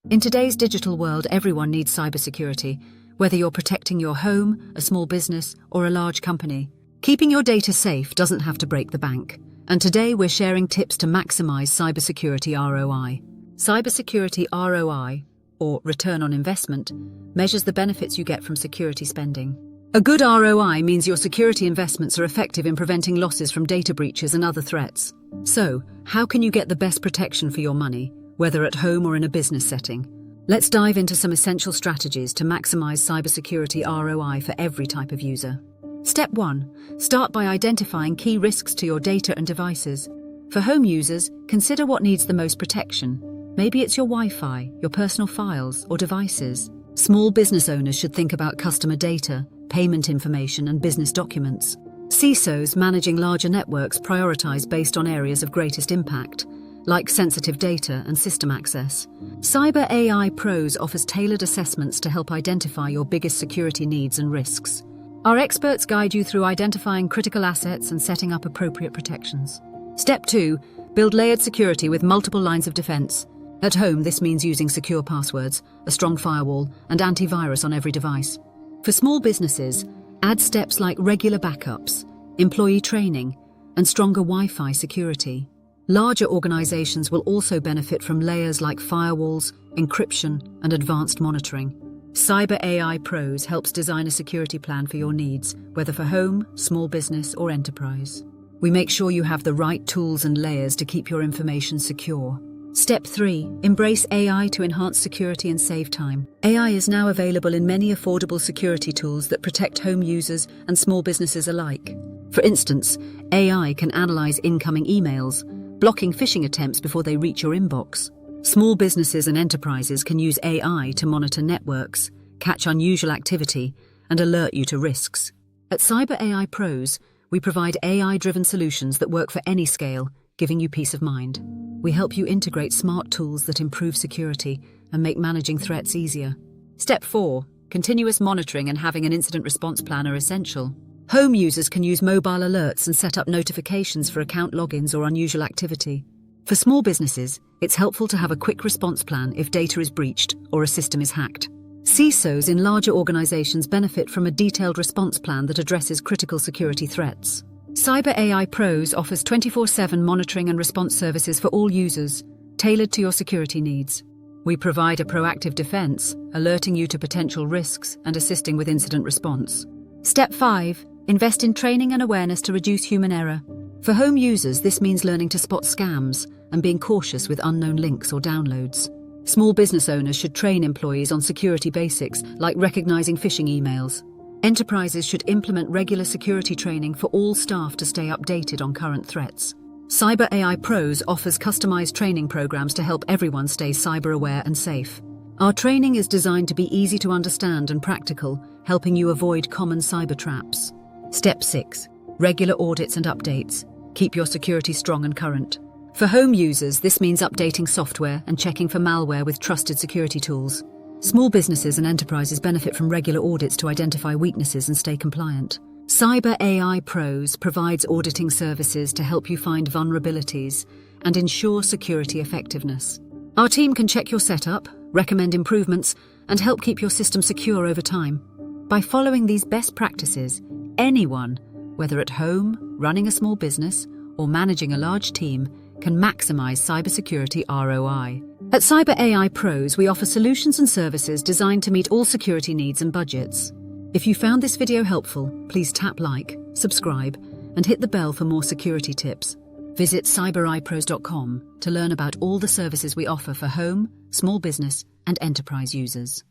In today's digital world, everyone needs cybersecurity, whether you're protecting your home, a small business, or a large company. Keeping your data safe doesn't have to break the bank. And today we're sharing tips to maximize cybersecurity ROI. Cybersecurity ROI, or return on investment, measures the benefits you get from security spending. A good ROI means your security investments are effective in preventing losses from data breaches and other threats. So, how can you get the best protection for your money, whether at home or in a business setting? Let's dive into some essential strategies to maximize cybersecurity ROI for every type of user. Step 1. Start by identifying key risks to your data and devices. For home users, consider what needs the most protection. Maybe it's your Wi-Fi, your personal files, or devices. Small business owners should think about customer data, payment information, and business documents. CISOs managing larger networks prioritize based on areas of greatest impact, like sensitive data and system access. Cyber A.I Pros offers tailored assessments to help identify your biggest security needs and risks. Our experts guide you through identifying critical assets and setting up appropriate protections. Step 2. Build layered security with multiple lines of defense. At home, this means using secure passwords, a strong firewall, and antivirus on every device. For small businesses, add steps like regular backups, employee training, and stronger Wi-Fi security. Larger organizations will also benefit from layers like firewalls, encryption, and advanced monitoring. Cyber A.I Pros helps design a security plan for your needs, whether for home, small business, or enterprise. We make sure you have the right tools and layers to keep your information secure. Step 3. Embrace AI to enhance security and save time. AI is now available in many affordable security tools that protect home users and small businesses alike. For instance, AI can analyze incoming emails, blocking phishing attempts before they reach your inbox. Small businesses and enterprises can use AI to monitor networks, catch unusual activity, and alert you to risks. At Cyber A.I Pros, we provide AI-driven solutions that work for any scale, giving you peace of mind. We help you integrate smart tools that improve security and make managing threats easier. Step 4. Continuous monitoring and having an incident response plan are essential. Home users can use mobile alerts and set up notifications for account logins or unusual activity. For small businesses, it's helpful to have a quick response plan if data is breached or a system is hacked. CISOs in larger organizations benefit from a detailed response plan that addresses critical security threats. Cyber A.I Pros offers 24/7 monitoring and response services for all users, tailored to your security needs. We provide a proactive defense, alerting you to potential risks and assisting with incident response. Step 5. Invest in training and awareness to reduce human error. For home users, this means learning to spot scams and being cautious with unknown links or downloads. Small business owners should train employees on security basics like recognizing phishing emails. Enterprises should implement regular security training for all staff to stay updated on current threats. Cyber A.I Pros offers customized training programs to help everyone stay cyber aware and safe. Our training is designed to be easy to understand and practical, helping you avoid common cyber traps. Step 6. Regular audits and updates. Keep your security strong and current. For home users, this means updating software and checking for malware with trusted security tools. Small businesses and enterprises benefit from regular audits to identify weaknesses and stay compliant. Cyber A.I Pros provides auditing services to help you find vulnerabilities and ensure security effectiveness. Our team can check your setup, recommend improvements, and help keep your system secure over time. By following these best practices, anyone, whether at home, running a small business, or managing a large team, can maximize cybersecurity ROI. At Cyber A.I Pros, we offer solutions and services designed to meet all security needs and budgets. If you found this video helpful, please tap like, subscribe, and hit the bell for more security tips. Visit cyberipros.com to learn about all the services we offer for home, small business, and enterprise users.